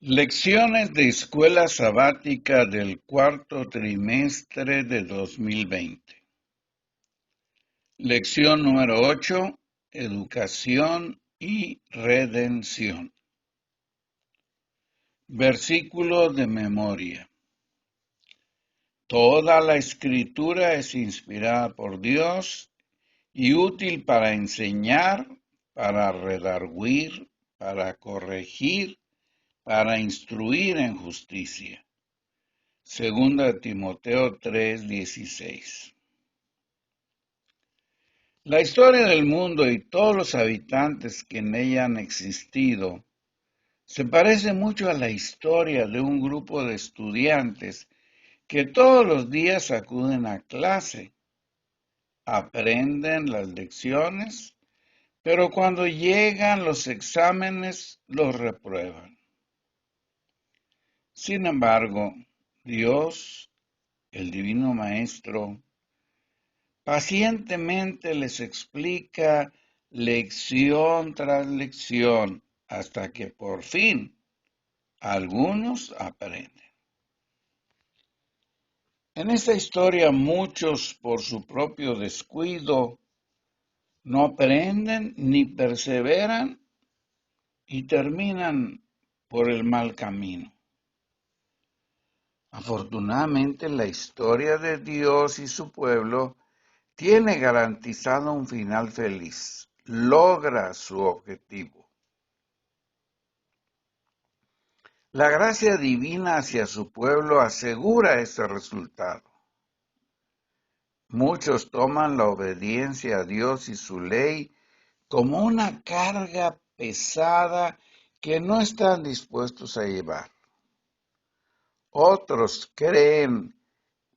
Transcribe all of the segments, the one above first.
Lecciones de escuela sabática del cuarto trimestre de 2020. Lección número 8. Educación y redención. Versículo de memoria. Toda la escritura es inspirada por Dios y útil para enseñar, para redarguir, para corregir, para instruir en justicia. Segunda Timoteo 3:16. La historia del mundo y todos los habitantes que en ella han existido se parece mucho a la historia de un grupo de estudiantes que todos los días acuden a clase, aprenden las lecciones, pero cuando llegan los exámenes los reprueban. Sin embargo, Dios, el Divino Maestro, pacientemente les explica lección tras lección hasta que por fin algunos aprenden. En esta historia muchos por su propio descuido no aprenden ni perseveran y terminan por el mal camino. Afortunadamente la historia de Dios y su pueblo tiene garantizado un final feliz, logra su objetivo. La gracia divina hacia su pueblo asegura ese resultado. Muchos toman la obediencia a Dios y su ley como una carga pesada que no están dispuestos a llevar. Otros creen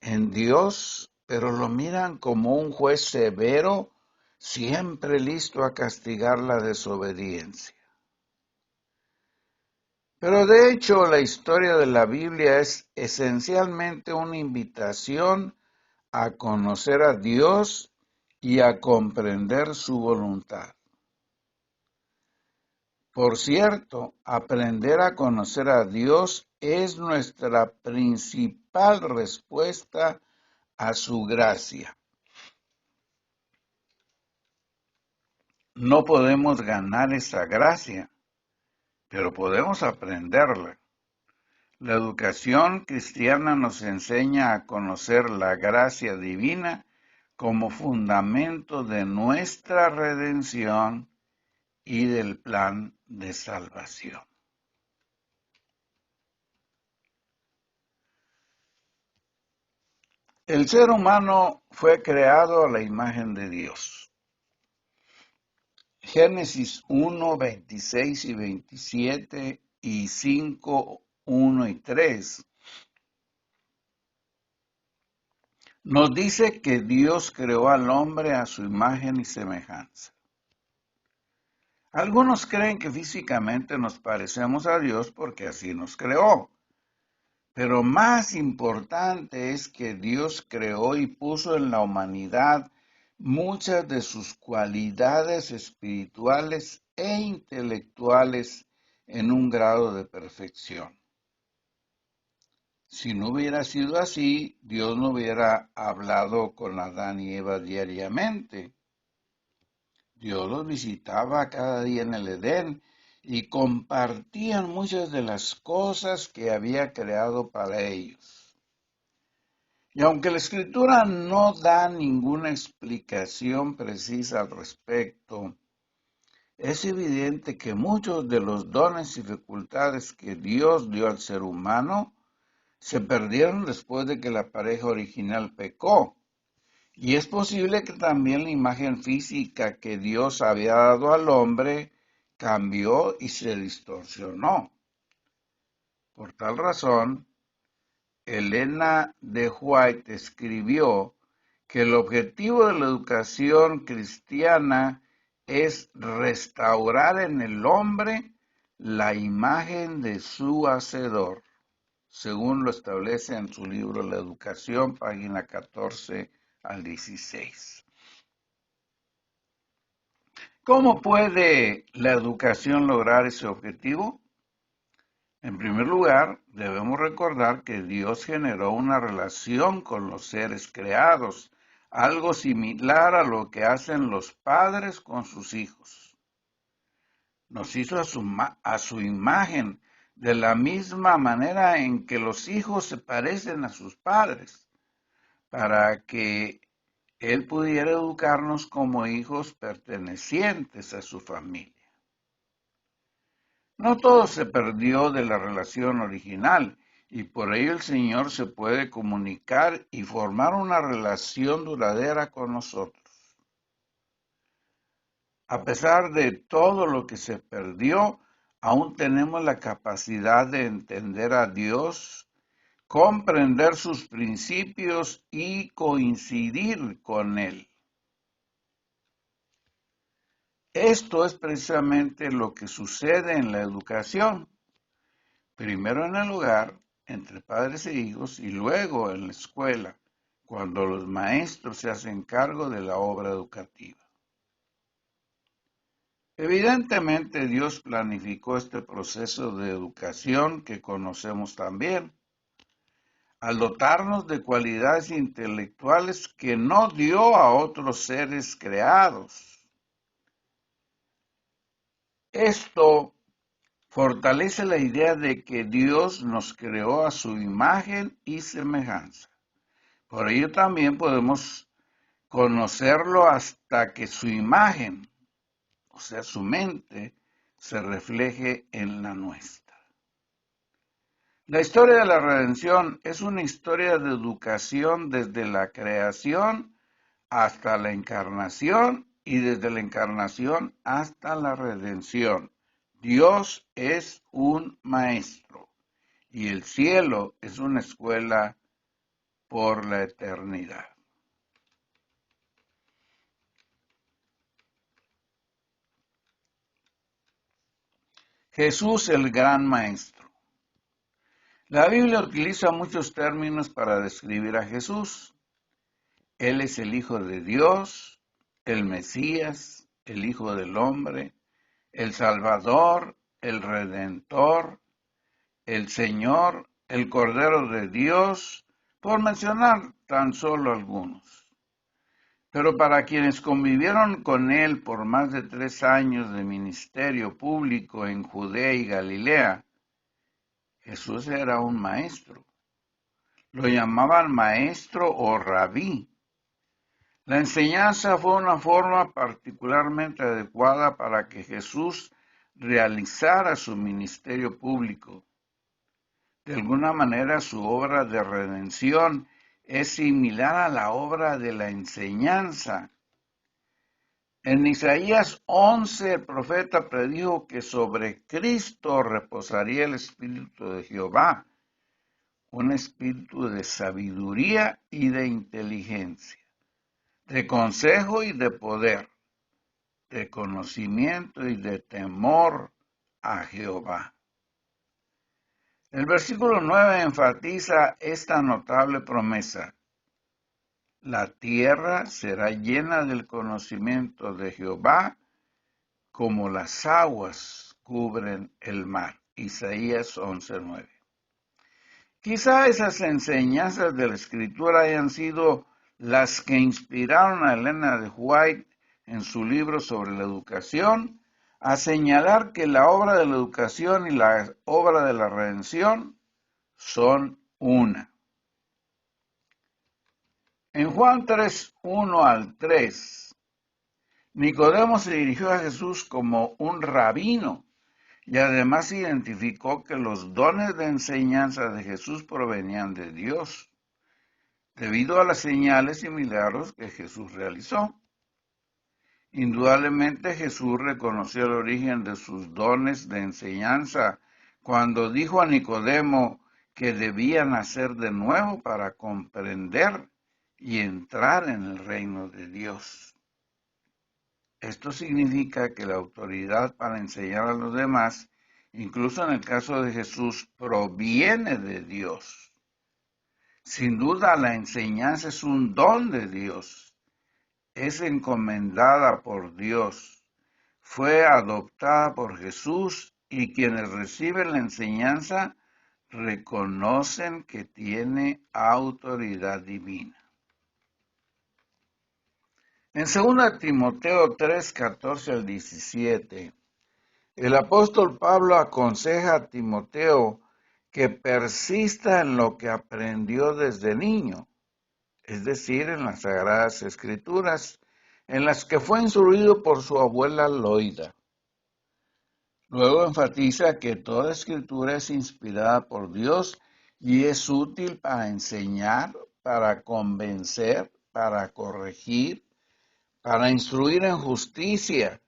en Dios, pero lo miran como un juez severo, siempre listo a castigar la desobediencia. Pero de hecho, la historia de la Biblia es esencialmente una invitación a conocer a Dios y a comprender su voluntad. Por cierto, aprender a conocer a Dios es nuestra principal respuesta a su gracia. No podemos ganar esa gracia, pero podemos aprenderla. La educación cristiana nos enseña a conocer la gracia divina como fundamento de nuestra redención y del plan de salvación. El ser humano fue creado a la imagen de Dios. Génesis 1, 26 y 27 y 5, 1 y 3 nos dice que Dios creó al hombre a su imagen y semejanza. Algunos creen que físicamente nos parecemos a Dios porque así nos creó. Pero más importante es que Dios creó y puso en la humanidad muchas de sus cualidades espirituales e intelectuales en un grado de perfección. Si no hubiera sido así, Dios no hubiera hablado con Adán y Eva diariamente. Dios los visitaba cada día en el Edén y compartían muchas de las cosas que había creado para ellos. Y aunque la Escritura no da ninguna explicación precisa al respecto, es evidente que muchos de los dones y facultades que Dios dio al ser humano se perdieron después de que la pareja original pecó. Y es posible que también la imagen física que Dios había dado al hombre cambió y se distorsionó. Por tal razón, Elena de White escribió que el objetivo de la educación cristiana es restaurar en el hombre la imagen de su Hacedor, según lo establece en su libro La Educación, página 14 al 16. ¿Cómo puede la educación lograr ese objetivo? En primer lugar, debemos recordar que Dios generó una relación con los seres creados, algo similar a lo que hacen los padres con sus hijos. Nos hizo a su imagen, de la misma manera en que los hijos se parecen a sus padres, para que Él pudiera educarnos como hijos pertenecientes a su familia. No todo se perdió de la relación original, y por ello el Señor se puede comunicar y formar una relación duradera con nosotros. A pesar de todo lo que se perdió, aún tenemos la capacidad de entender a Dios, comprender sus principios y coincidir con Él. Esto es precisamente lo que sucede en la educación. Primero en el hogar, entre padres e hijos, y luego en la escuela, cuando los maestros se hacen cargo de la obra educativa. Evidentemente, Dios planificó este proceso de educación que conocemos también, al dotarnos de cualidades intelectuales que no dio a otros seres creados. Esto fortalece la idea de que Dios nos creó a su imagen y semejanza. Por ello también podemos conocerlo hasta que su imagen, o sea, su mente, se refleje en la nuestra. La historia de la redención es una historia de educación desde la creación hasta la encarnación y desde la encarnación hasta la redención. Dios es un maestro y el cielo es una escuela por la eternidad. Jesús el gran maestro. La Biblia utiliza muchos términos para describir a Jesús. Él es el Hijo de Dios, el Mesías, el Hijo del Hombre, el Salvador, el Redentor, el Señor, el Cordero de Dios, por mencionar tan solo algunos. Pero para quienes convivieron con él por más de 3 años de ministerio público en Judea y Galilea, Jesús era un maestro. Lo llamaban maestro o rabí. La enseñanza fue una forma particularmente adecuada para que Jesús realizara su ministerio público. De alguna manera su obra de redención es similar a la obra de la enseñanza. En Isaías 11 el profeta predijo que sobre Cristo reposaría el Espíritu de Jehová, un espíritu de sabiduría y de inteligencia, de consejo y de poder, de conocimiento y de temor a Jehová. El versículo 9 enfatiza esta notable promesa. La tierra será llena del conocimiento de Jehová como las aguas cubren el mar. Isaías 11:9. Quizá esas enseñanzas de la Escritura hayan sido las que inspiraron a Elena de White en su libro sobre la educación a señalar que la obra de la educación y la obra de la redención son una. En Juan 3:1 al 3, Nicodemo se dirigió a Jesús como un rabino y además identificó que los dones de enseñanza de Jesús provenían de Dios, debido a las señales y milagros que Jesús realizó. Indudablemente Jesús reconoció el origen de sus dones de enseñanza cuando dijo a Nicodemo que debía nacer de nuevo para comprender y entrar en el reino de Dios. Esto significa que la autoridad para enseñar a los demás, incluso en el caso de Jesús, proviene de Dios. Sin duda, la enseñanza es un don de Dios. Es encomendada por Dios. Fue adoptada por Jesús y quienes reciben la enseñanza reconocen que tiene autoridad divina. En 2 Timoteo 3, 14 al 17, el apóstol Pablo aconseja a Timoteo que persista en lo que aprendió desde niño, es decir, en las Sagradas Escrituras, en las que fue instruido por su abuela Loida. Luego enfatiza que toda escritura es inspirada por Dios y es útil para enseñar, para convencer, para corregir, para instruir en justicia,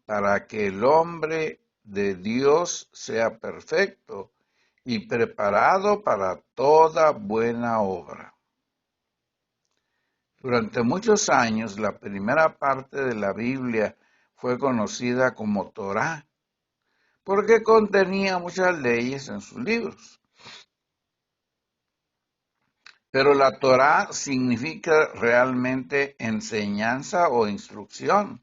para que el hombre de Dios sea perfecto y preparado para toda buena obra. Durante muchos años, la primera parte de la Biblia fue conocida como Torá, porque contenía muchas leyes en sus libros. Pero la Torá significa realmente enseñanza o instrucción.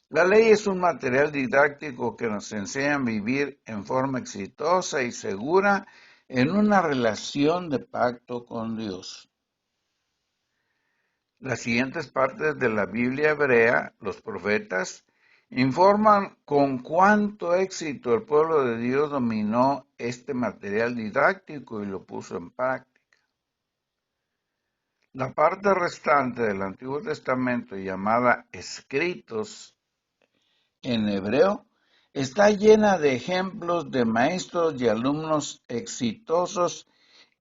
La ley es un material didáctico que nos enseña a vivir en forma exitosa y segura en una relación de pacto con Dios. Las siguientes partes de la Biblia hebrea, los profetas, informan con cuánto éxito el pueblo de Dios dominó este material didáctico y lo puso en práctica. La parte restante del Antiguo Testamento, llamada escritos en hebreo, está llena de ejemplos de maestros y alumnos exitosos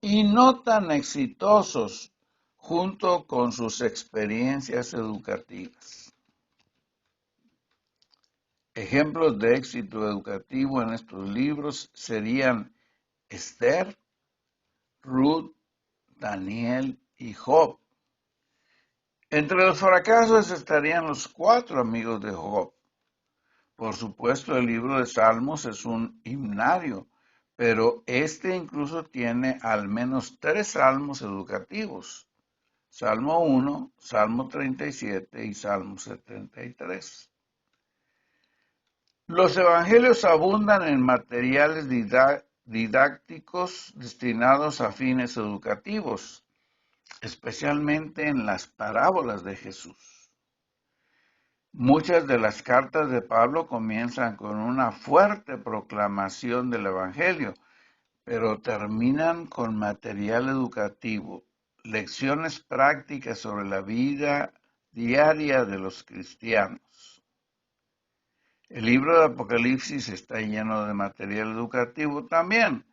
y no tan exitosos, junto con sus experiencias educativas. Ejemplos de éxito educativo en estos libros serían Esther, Ruth, Daniel y Job. Entre los fracasos estarían los 4 amigos de Job. Por supuesto, el libro de Salmos es un himnario, pero este incluso tiene al menos 3 salmos educativos: Salmo 1, Salmo 37 y Salmo 73. Los evangelios abundan en materiales didácticos destinados a fines educativos, especialmente en las parábolas de Jesús. Muchas de las cartas de Pablo comienzan con una fuerte proclamación del evangelio, pero terminan con material educativo, lecciones prácticas sobre la vida diaria de los cristianos. El libro de Apocalipsis está lleno de material educativo también.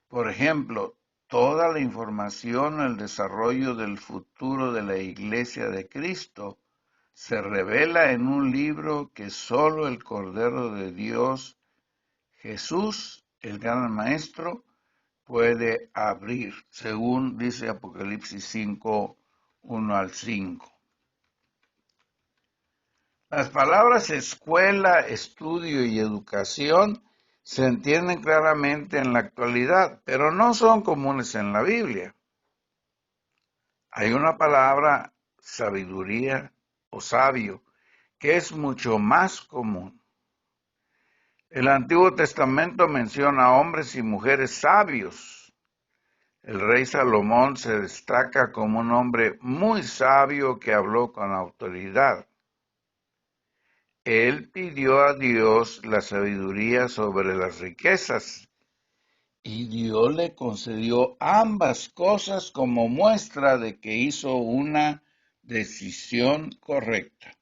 Por ejemplo, toda la información, el desarrollo del futuro de la Iglesia de Cristo se revela en un libro que solo el Cordero de Dios, Jesús, el gran Maestro, puede abrir, según dice Apocalipsis 5, 1 al 5. Las palabras escuela, estudio y educación se entienden claramente en la actualidad, pero no son comunes en la Biblia. Hay una palabra, sabiduría o sabio, que es mucho más común. El Antiguo Testamento menciona a hombres y mujeres sabios. El rey Salomón se destaca como un hombre muy sabio que habló con autoridad. Él pidió a Dios la sabiduría sobre las riquezas y Dios le concedió ambas cosas como muestra de que hizo una decisión correcta.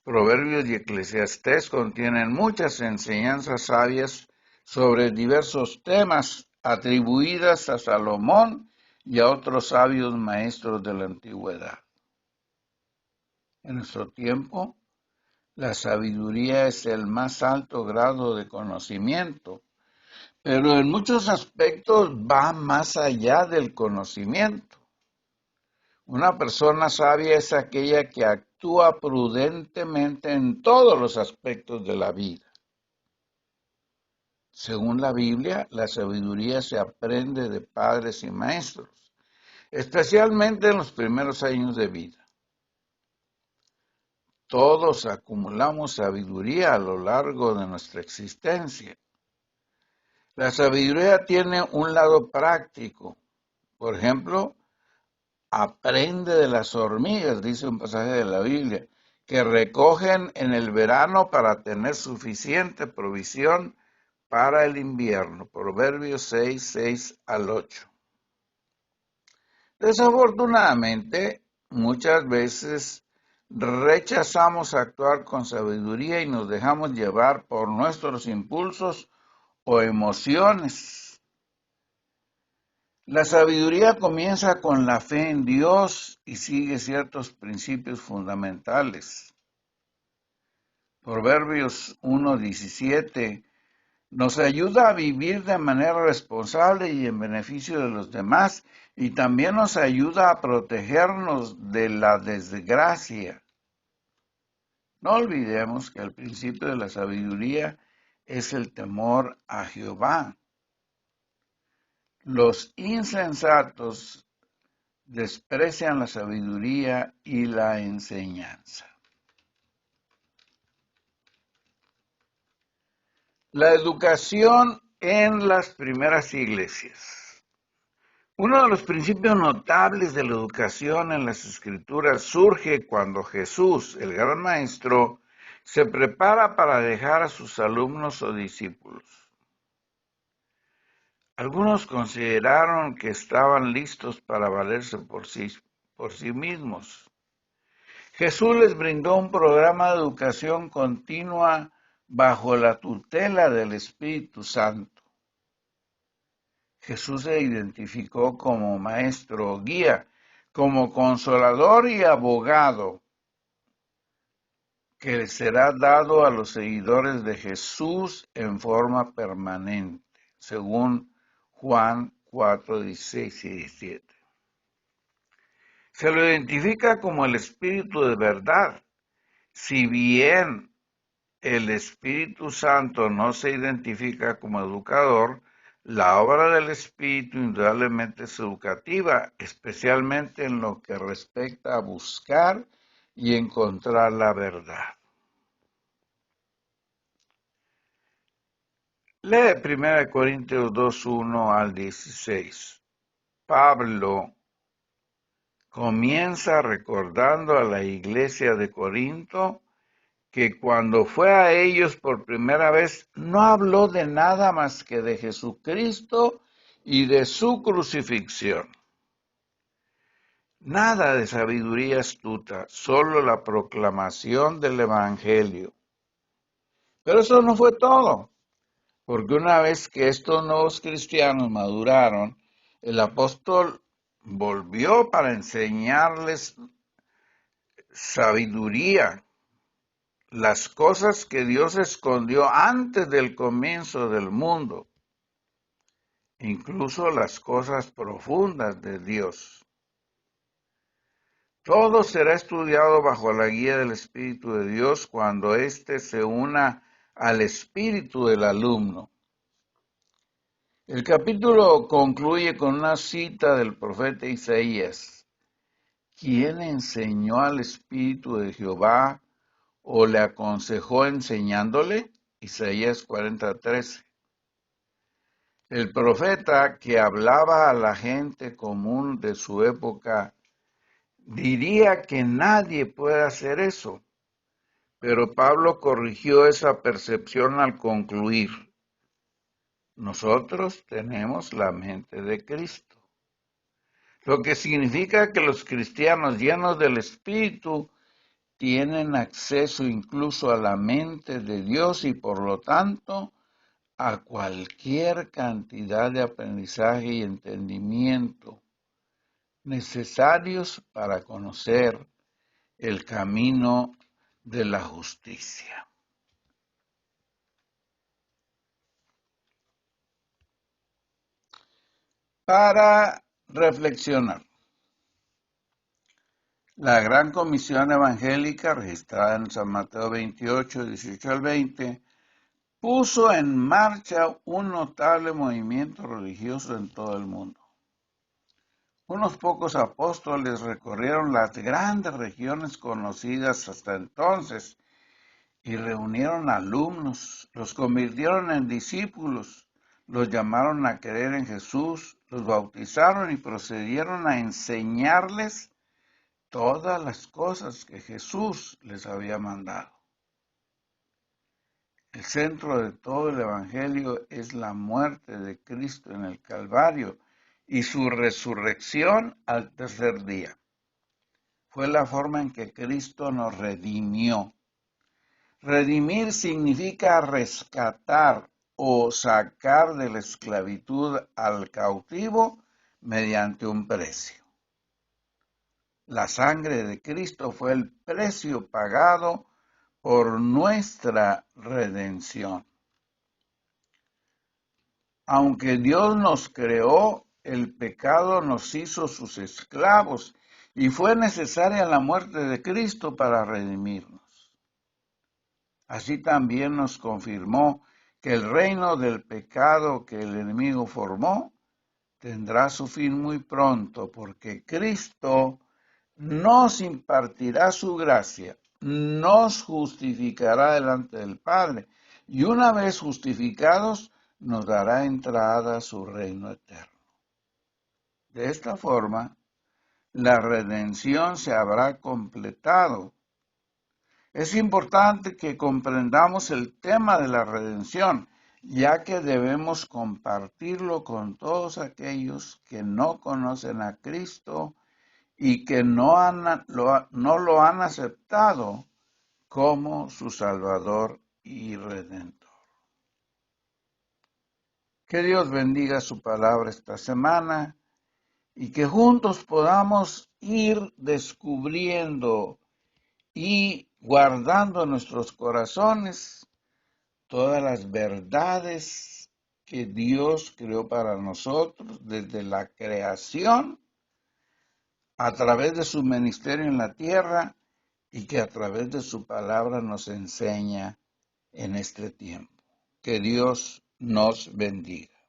Proverbios y Eclesiastés contienen muchas enseñanzas sabias sobre diversos temas atribuidas a Salomón y a otros sabios maestros de la antigüedad. En nuestro tiempo, la sabiduría es el más alto grado de conocimiento, pero en muchos aspectos va más allá del conocimiento. Una persona sabia es aquella que actúa prudentemente en todos los aspectos de la vida. Según la Biblia, la sabiduría se aprende de padres y maestros, especialmente en los primeros años de vida. Todos acumulamos sabiduría a lo largo de nuestra existencia. La sabiduría tiene un lado práctico. Por ejemplo, aprende de las hormigas, dice un pasaje de la Biblia, que recogen en el verano para tener suficiente provisión para el invierno. Proverbios 6, 6 al 8. Desafortunadamente, muchas veces rechazamos actuar con sabiduría y nos dejamos llevar por nuestros impulsos o emociones. La sabiduría comienza con la fe en Dios y sigue ciertos principios fundamentales. Proverbios 1:17 nos ayuda a vivir de manera responsable y en beneficio de los demás, y también nos ayuda a protegernos de la desgracia. No olvidemos que el principio de la sabiduría es el temor a Jehová. Los insensatos desprecian la sabiduría y la enseñanza. La educación en las primeras iglesias. Uno de los principios notables de la educación en las Escrituras surge cuando Jesús, el gran maestro, se prepara para dejar a sus alumnos o discípulos. Algunos consideraron que estaban listos para valerse por sí mismos. Jesús les brindó un programa de educación continua bajo la tutela del Espíritu Santo. Jesús se identificó como maestro o guía, como consolador y abogado, que será dado a los seguidores de Jesús en forma permanente, según Juan 4, 16 y 17. Se lo identifica como el Espíritu de verdad. Si bien el Espíritu Santo no se identifica como educador, la obra del Espíritu indudablemente es educativa, especialmente en lo que respecta a buscar y encontrar la verdad. Lee 1 Corintios 2, 1 al 16. Pablo comienza recordando a la iglesia de Corinto que cuando fue a ellos por primera vez no habló de nada más que de Jesucristo y de su crucifixión. Nada de sabiduría astuta, solo la proclamación del Evangelio. Pero eso no fue todo, porque una vez que estos nuevos cristianos maduraron, el apóstol volvió para enseñarles sabiduría, las cosas que Dios escondió antes del comienzo del mundo, incluso las cosas profundas de Dios. Todo será estudiado bajo la guía del Espíritu de Dios cuando éste se una al espíritu del alumno. El capítulo concluye con una cita del profeta Isaías, quien enseñó al Espíritu de Jehová o le aconsejó enseñándole. Isaías 40:13. El profeta que hablaba a la gente común de su época diría que nadie puede hacer eso, pero Pablo corrigió esa percepción al concluir: nosotros tenemos la mente de Cristo, lo que significa que los cristianos llenos del Espíritu tienen acceso incluso a la mente de Dios y por lo tanto a cualquier cantidad de aprendizaje y entendimiento necesarios para conocer el camino de la justicia. Para reflexionar, la Gran Comisión Evangélica, registrada en San Mateo 28, 18 al 20, puso en marcha un notable movimiento religioso en todo el mundo. Unos pocos apóstoles recorrieron las grandes regiones conocidas hasta entonces y reunieron alumnos, los convirtieron en discípulos, los llamaron a creer en Jesús, los bautizaron y procedieron a enseñarles todas las cosas que Jesús les había mandado. El centro de todo el Evangelio es la muerte de Cristo en el Calvario y su resurrección al tercer día. Fue la forma en que Cristo nos redimió. Redimir significa rescatar o sacar de la esclavitud al cautivo mediante un precio. La sangre de Cristo fue el precio pagado por nuestra redención. Aunque Dios nos creó, el pecado nos hizo sus esclavos y fue necesaria la muerte de Cristo para redimirnos. Así también nos confirmó que el reino del pecado que el enemigo formó tendrá su fin muy pronto, porque Cristo nos impartirá su gracia, nos justificará delante del Padre, y una vez justificados, nos dará entrada a su reino eterno. De esta forma, la redención se habrá completado. Es importante que comprendamos el tema de la redención, ya que debemos compartirlo con todos aquellos que no conocen a Cristo y que no lo han aceptado como su Salvador y Redentor. Que Dios bendiga su palabra esta semana y que juntos podamos ir descubriendo y guardando en nuestros corazones todas las verdades que Dios creó para nosotros desde la creación, a través de su ministerio en la tierra y que a través de su palabra nos enseña en este tiempo. Que Dios nos bendiga.